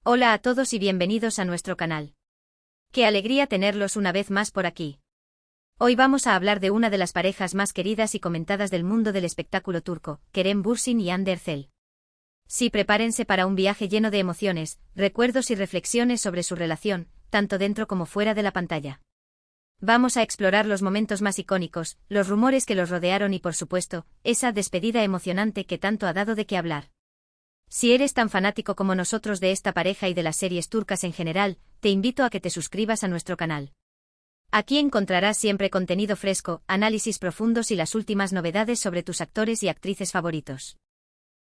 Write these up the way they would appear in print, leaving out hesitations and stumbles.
Hola a todos y bienvenidos a nuestro canal. Qué alegría tenerlos una vez más por aquí. Hoy vamos a hablar de una de las parejas más queridas y comentadas del mundo del espectáculo turco, Kerem Bürsin y Hande Erçel. Sí, prepárense para un viaje lleno de emociones, recuerdos y reflexiones sobre su relación, tanto dentro como fuera de la pantalla. Vamos a explorar los momentos más icónicos, los rumores que los rodearon y por supuesto, esa despedida emocionante que tanto ha dado de qué hablar. Si eres tan fanático como nosotros de esta pareja y de las series turcas en general, te invito a que te suscribas a nuestro canal. Aquí encontrarás siempre contenido fresco, análisis profundos y las últimas novedades sobre tus actores y actrices favoritos.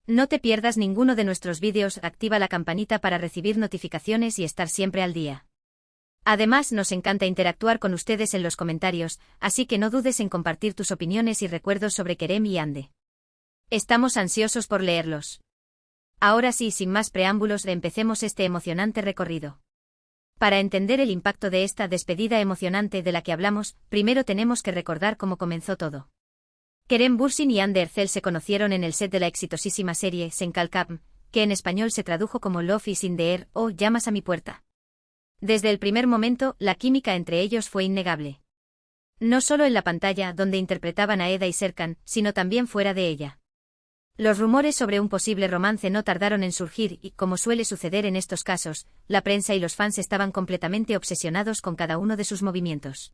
No te pierdas ninguno de nuestros vídeos, activa la campanita para recibir notificaciones y estar siempre al día. Además, nos encanta interactuar con ustedes en los comentarios, así que no dudes en compartir tus opiniones y recuerdos sobre Kerem y Hande. Estamos ansiosos por leerlos. Ahora sí, sin más preámbulos, empecemos este emocionante recorrido. Para entender el impacto de esta despedida emocionante de la que hablamos, primero tenemos que recordar cómo comenzó todo. Kerem Bürsin y Hande Erçel se conocieron en el set de la exitosísima serie Sen Kalkam, que en español se tradujo como Love is in the air o Llamas a mi puerta. Desde el primer momento, la química entre ellos fue innegable. No solo en la pantalla, donde interpretaban a Eda y Serkan, sino también fuera de ella. Los rumores sobre un posible romance no tardaron en surgir y, como suele suceder en estos casos, la prensa y los fans estaban completamente obsesionados con cada uno de sus movimientos.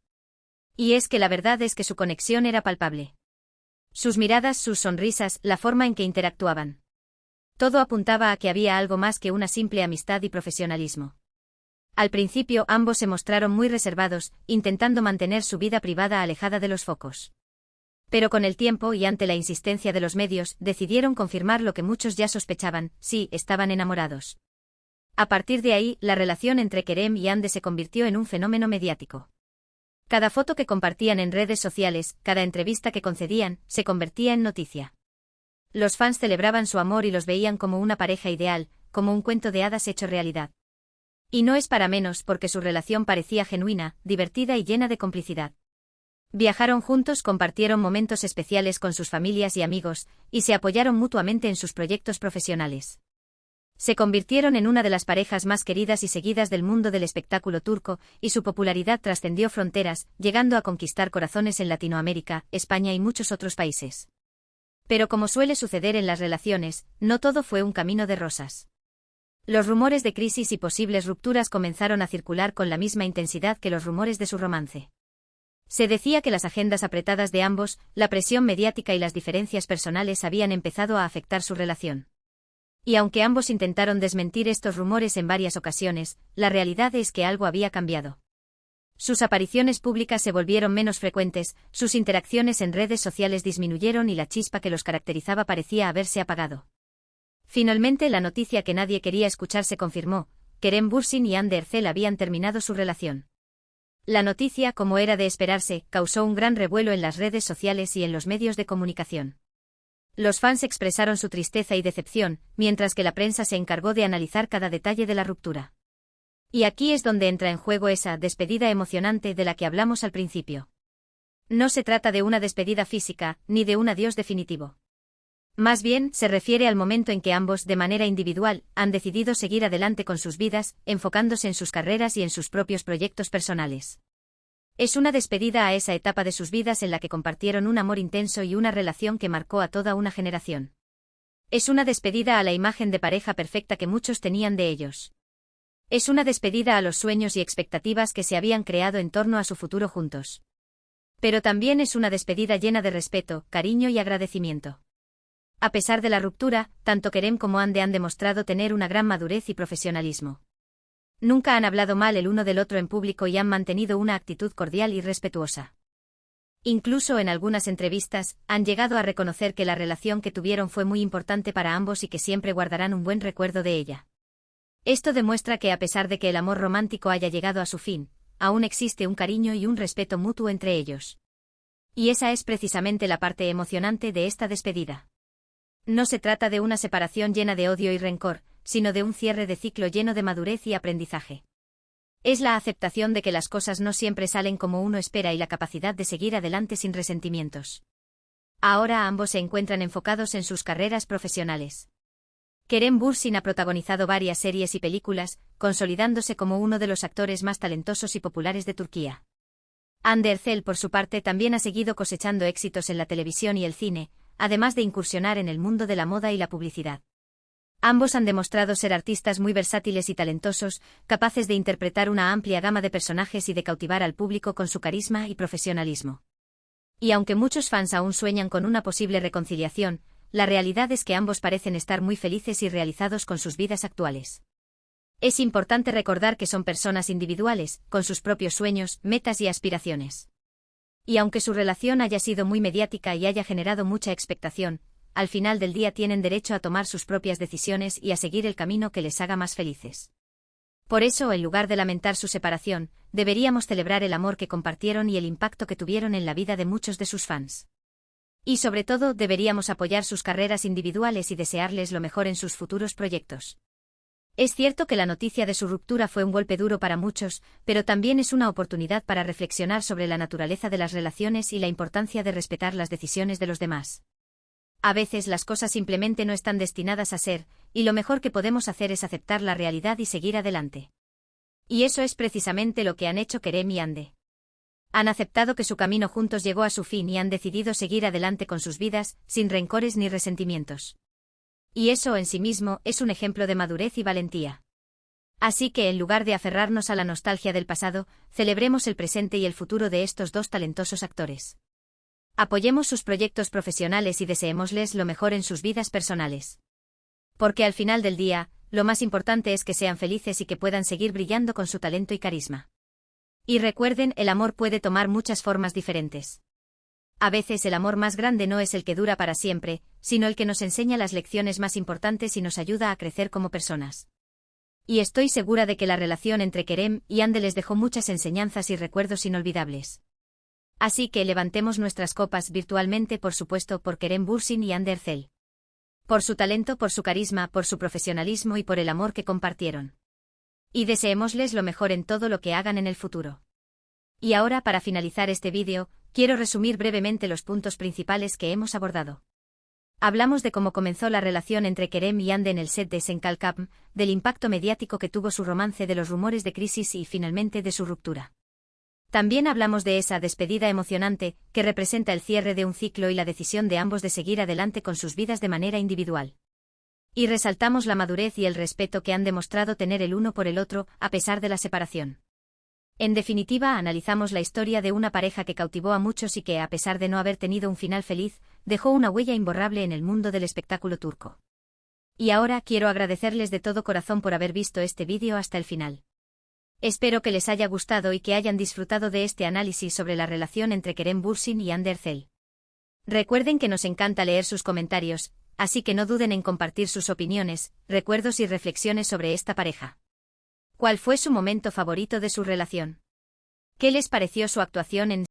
Y es que la verdad es que su conexión era palpable. Sus miradas, sus sonrisas, la forma en que interactuaban. Todo apuntaba a que había algo más que una simple amistad y profesionalismo. Al principio ambos se mostraron muy reservados, intentando mantener su vida privada alejada de los focos. Pero con el tiempo y ante la insistencia de los medios, decidieron confirmar lo que muchos ya sospechaban: sí, estaban enamorados. A partir de ahí, la relación entre Kerem y Hande se convirtió en un fenómeno mediático. Cada foto que compartían en redes sociales, cada entrevista que concedían, se convertía en noticia. Los fans celebraban su amor y los veían como una pareja ideal, como un cuento de hadas hecho realidad. Y no es para menos, porque su relación parecía genuina, divertida y llena de complicidad. Viajaron juntos, compartieron momentos especiales con sus familias y amigos, y se apoyaron mutuamente en sus proyectos profesionales. Se convirtieron en una de las parejas más queridas y seguidas del mundo del espectáculo turco, y su popularidad trascendió fronteras, llegando a conquistar corazones en Latinoamérica, España y muchos otros países. Pero como suele suceder en las relaciones, no todo fue un camino de rosas. Los rumores de crisis y posibles rupturas comenzaron a circular con la misma intensidad que los rumores de su romance. Se decía que las agendas apretadas de ambos, la presión mediática y las diferencias personales habían empezado a afectar su relación. Y aunque ambos intentaron desmentir estos rumores en varias ocasiones, la realidad es que algo había cambiado. Sus apariciones públicas se volvieron menos frecuentes, sus interacciones en redes sociales disminuyeron y la chispa que los caracterizaba parecía haberse apagado. Finalmente, la noticia que nadie quería escuchar se confirmó: Kerem Bürsin y Hande Erçel habían terminado su relación. La noticia, como era de esperarse, causó un gran revuelo en las redes sociales y en los medios de comunicación. Los fans expresaron su tristeza y decepción, mientras que la prensa se encargó de analizar cada detalle de la ruptura. Y aquí es donde entra en juego esa despedida emocionante de la que hablamos al principio. No se trata de una despedida física, ni de un adiós definitivo. Más bien, se refiere al momento en que ambos, de manera individual, han decidido seguir adelante con sus vidas, enfocándose en sus carreras y en sus propios proyectos personales. Es una despedida a esa etapa de sus vidas en la que compartieron un amor intenso y una relación que marcó a toda una generación. Es una despedida a la imagen de pareja perfecta que muchos tenían de ellos. Es una despedida a los sueños y expectativas que se habían creado en torno a su futuro juntos. Pero también es una despedida llena de respeto, cariño y agradecimiento. A pesar de la ruptura, tanto Kerem como Hande han demostrado tener una gran madurez y profesionalismo. Nunca han hablado mal el uno del otro en público y han mantenido una actitud cordial y respetuosa. Incluso en algunas entrevistas, han llegado a reconocer que la relación que tuvieron fue muy importante para ambos y que siempre guardarán un buen recuerdo de ella. Esto demuestra que a pesar de que el amor romántico haya llegado a su fin, aún existe un cariño y un respeto mutuo entre ellos. Y esa es precisamente la parte emocionante de esta despedida. No se trata de una separación llena de odio y rencor, sino de un cierre de ciclo lleno de madurez y aprendizaje. Es la aceptación de que las cosas no siempre salen como uno espera y la capacidad de seguir adelante sin resentimientos. Ahora ambos se encuentran enfocados en sus carreras profesionales. Kerem Bürsin ha protagonizado varias series y películas, consolidándose como uno de los actores más talentosos y populares de Turquía. Hande Erçel, por su parte, también ha seguido cosechando éxitos en la televisión y el cine, además de incursionar en el mundo de la moda y la publicidad. Ambos han demostrado ser artistas muy versátiles y talentosos, capaces de interpretar una amplia gama de personajes y de cautivar al público con su carisma y profesionalismo. Y aunque muchos fans aún sueñan con una posible reconciliación, la realidad es que ambos parecen estar muy felices y realizados con sus vidas actuales. Es importante recordar que son personas individuales, con sus propios sueños, metas y aspiraciones. Y aunque su relación haya sido muy mediática y haya generado mucha expectación, al final del día tienen derecho a tomar sus propias decisiones y a seguir el camino que les haga más felices. Por eso, en lugar de lamentar su separación, deberíamos celebrar el amor que compartieron y el impacto que tuvieron en la vida de muchos de sus fans. Y sobre todo, deberíamos apoyar sus carreras individuales y desearles lo mejor en sus futuros proyectos. Es cierto que la noticia de su ruptura fue un golpe duro para muchos, pero también es una oportunidad para reflexionar sobre la naturaleza de las relaciones y la importancia de respetar las decisiones de los demás. A veces las cosas simplemente no están destinadas a ser, y lo mejor que podemos hacer es aceptar la realidad y seguir adelante. Y eso es precisamente lo que han hecho Kerem y Hande. Han aceptado que su camino juntos llegó a su fin y han decidido seguir adelante con sus vidas, sin rencores ni resentimientos. Y eso en sí mismo es un ejemplo de madurez y valentía. Así que en lugar de aferrarnos a la nostalgia del pasado, celebremos el presente y el futuro de estos dos talentosos actores. Apoyemos sus proyectos profesionales y deseémosles lo mejor en sus vidas personales. Porque al final del día, lo más importante es que sean felices y que puedan seguir brillando con su talento y carisma. Y recuerden, el amor puede tomar muchas formas diferentes. A veces el amor más grande no es el que dura para siempre, sino el que nos enseña las lecciones más importantes y nos ayuda a crecer como personas. Y estoy segura de que la relación entre Kerem y Hande les dejó muchas enseñanzas y recuerdos inolvidables. Así que levantemos nuestras copas virtualmente, por supuesto, por Kerem Bürsin y Hande Erçel. Por su talento, por su carisma, por su profesionalismo y por el amor que compartieron. Y deseémosles lo mejor en todo lo que hagan en el futuro. Y ahora, para finalizar este vídeo, quiero resumir brevemente los puntos principales que hemos abordado. Hablamos de cómo comenzó la relación entre Kerem y Hande en el set de Sen Kalkam, del impacto mediático que tuvo su romance, de los rumores de crisis y finalmente de su ruptura. También hablamos de esa despedida emocionante, que representa el cierre de un ciclo y la decisión de ambos de seguir adelante con sus vidas de manera individual. Y resaltamos la madurez y el respeto que han demostrado tener el uno por el otro, a pesar de la separación. En definitiva, analizamos la historia de una pareja que cautivó a muchos y que, a pesar de no haber tenido un final feliz, dejó una huella imborrable en el mundo del espectáculo turco. Y ahora quiero agradecerles de todo corazón por haber visto este vídeo hasta el final. Espero que les haya gustado y que hayan disfrutado de este análisis sobre la relación entre Kerem Bürsin y Hande Erçel. Recuerden que nos encanta leer sus comentarios, así que no duden en compartir sus opiniones, recuerdos y reflexiones sobre esta pareja. ¿Cuál fue su momento favorito de su relación? ¿Qué les pareció su actuación en